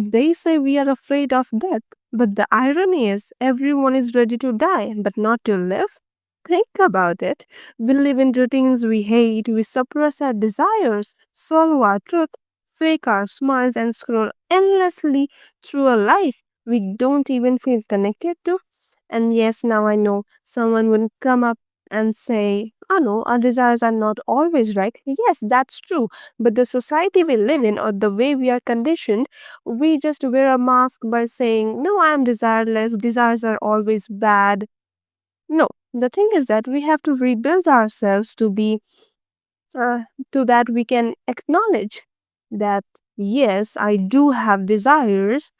They say we are afraid of death, but the irony is everyone is ready to die, but not to live. Think about it. We live in routines we hate, we suppress our desires, swallow our truth, fake our smiles, and scroll endlessly through a life we don't even feel connected to. And yes, now I know someone would come up and say, oh no, our desires are not always right. Yes, that's true. But the society we live in or the way we are conditioned, we just wear a mask by saying, no, I am desireless, desires are always bad. No, the thing is that we have to rebuild ourselves to be, uh, to that we can acknowledge that, yes, I do have desires,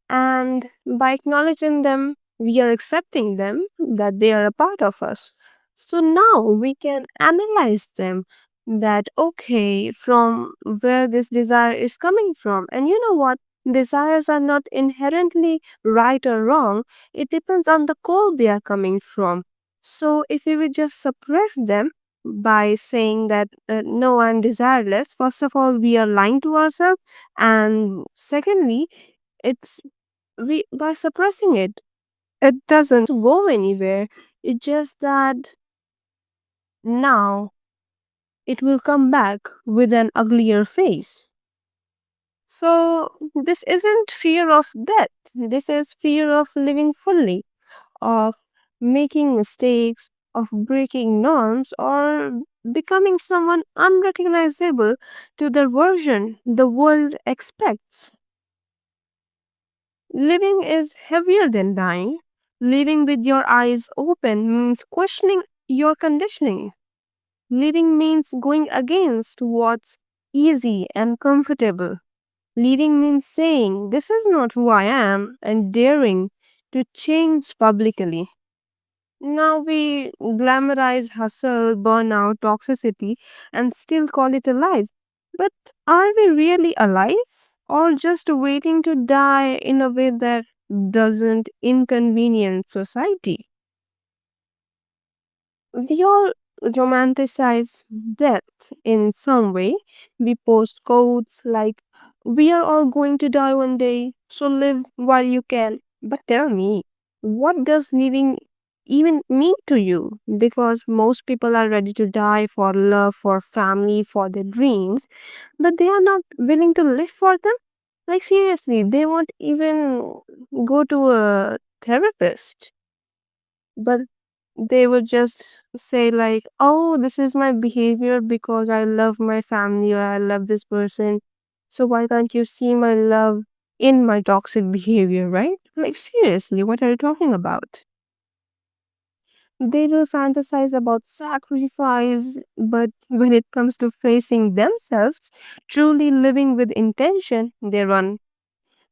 and by acknowledging them, we are accepting them, that they are a part of us. So now we can analyze them, that okay, from where this desire is coming from. And you know what? Desires are not inherently right or wrong, it depends on the core they are coming from. So if we would just suppress them by saying that no, I'm desireless, first of all, we are lying to ourselves, and secondly, it's we by suppressing it, it doesn't go anywhere. It's just that now it will come back with an uglier face. So this isn't fear of death, this is fear of living fully, of making mistakes, of breaking norms, or becoming someone unrecognizable to the version the world expects. Living is heavier than dying. Living with your eyes open means questioning your conditioning. Living means going against what's easy and comfortable. Living means saying, this is not who I am, and daring to change publicly. Now we glamorize hustle, burnout, toxicity, and still call it alive. But are we really alive? Or just waiting to die in a way that doesn't inconvenience society? We all romanticize death in some way. We post quotes like, we are all going to die one day, so live while you can. But tell me, what does living even mean to you? Because most people are ready to die for love, for family, for their dreams, but they are not willing to live for them. Like, seriously, they won't even go to a therapist, but they would just say like, oh, this is my behavior because I love my family or I love this person, so why can't you see my love in my toxic behavior, right? Like, seriously, what are you talking about? They will fantasize about sacrifice, but when it comes to facing themselves, truly living with intention, they run.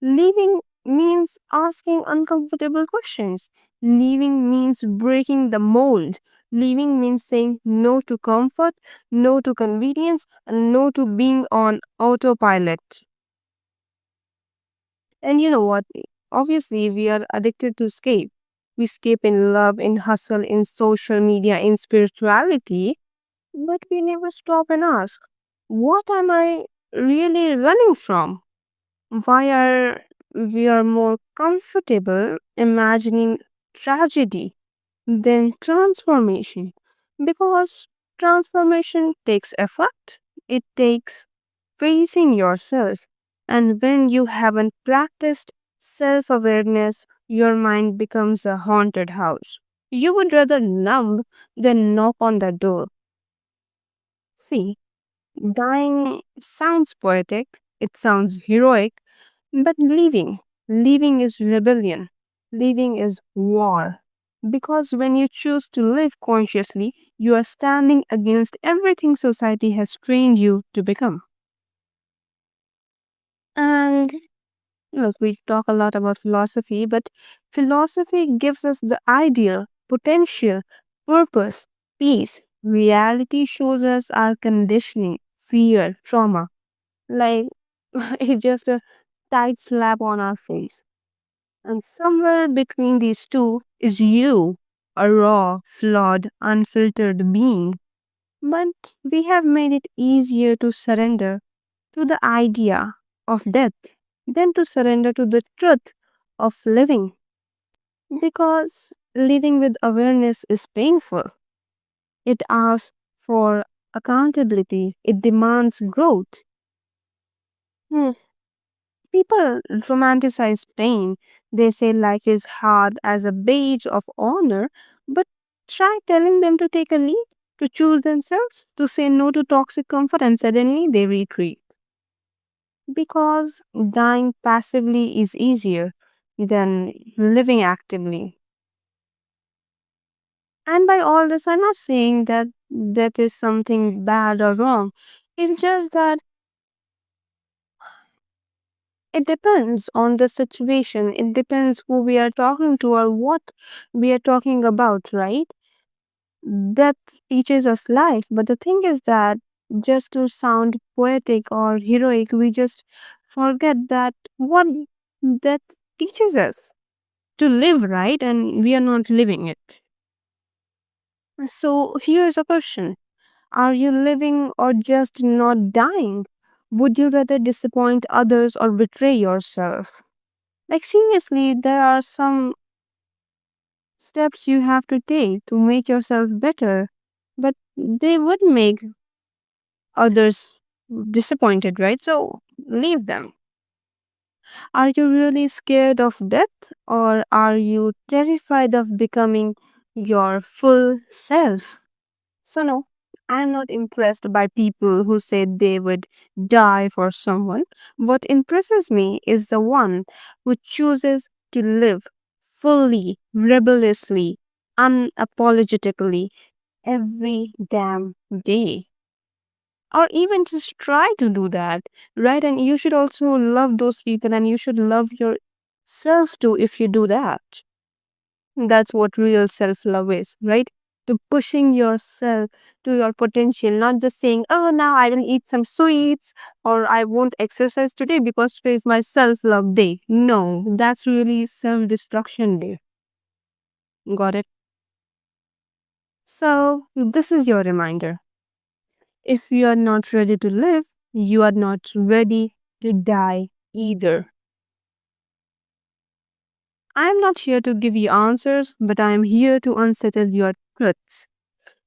Leaving means asking uncomfortable questions. Leaving means breaking the mold. Leaving means saying no to comfort, no to convenience, and no to being on autopilot. And you know what? Obviously, we are addicted to escape. We escape in love, in hustle, in social media, in spirituality, but we never stop and ask, what am I really running from? Why are we are more comfortable imagining tragedy than transformation? Because transformation takes effort, it takes facing yourself. And when you haven't practiced self awareness, your mind becomes a haunted house. You would rather numb than knock on the door. See, dying sounds poetic, it sounds heroic, but leaving is rebellion. Leaving is war. Because when you choose to live consciously, you are standing against everything society has trained you to become. And look, we talk a lot about philosophy, but philosophy gives us the ideal, potential, purpose, peace. Reality shows us our conditioning, fear, trauma. Like, it's just a tight slap on our face. And somewhere between these two is you, a raw, flawed, unfiltered being. But we have made it easier to surrender to the idea of death. than to surrender to the truth of living. Because living with awareness is painful. It asks for accountability, it demands growth. Hmm. People romanticize pain. They say life is hard as a badge of honor, but try telling them to take a leap, to choose themselves, to say no to toxic comfort, and suddenly they retreat. Because dying passively is easier than living actively. And by all this, I'm not saying that that is something bad or wrong. It's just that it depends on the situation. It depends who we are talking to or what we are talking about, right? That teaches us life. But the thing is that just to sound poetic or heroic, we just forget that what that teaches us to live, right? And we are not living it. So here's a question. Are you living or just not dying? Would you rather disappoint others or betray yourself? Like, seriously, there are some steps you have to take to make yourself better, but they would make others disappointed, right? So, leave them. Are you really scared of death, or are you terrified of becoming your full self? So, no, I'm not impressed by people who say they would die for someone. What impresses me is the one who chooses to live fully, rebelliously, unapologetically every damn day. Or even just try to do that, right? And you should also love those people and you should love yourself too if you do that. That's what real self love is, right? To pushing yourself to your potential, not just saying, oh, now I will eat some sweets or I won't exercise today because today is my self love day. No, that's really self destruction day. Got it? So, this is your reminder. If you are not ready to live, you are not ready to die either. I am not here to give you answers, but I am here to unsettle your truths,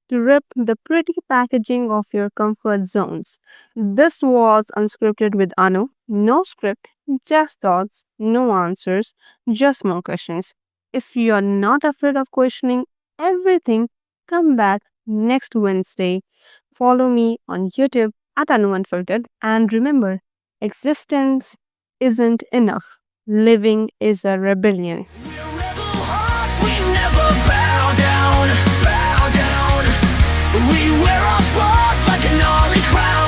to rip the pretty packaging of your comfort zones. This was Unscripted with Anu. No script, just thoughts, no answers, just more questions. If you are not afraid of questioning everything, come back next Wednesday. Follow me on YouTube at Anu Unfiltered. And remember, existence isn't enough. Living is a rebellion. We never bow down, bow down. We wear our flaws like an gnarly crown.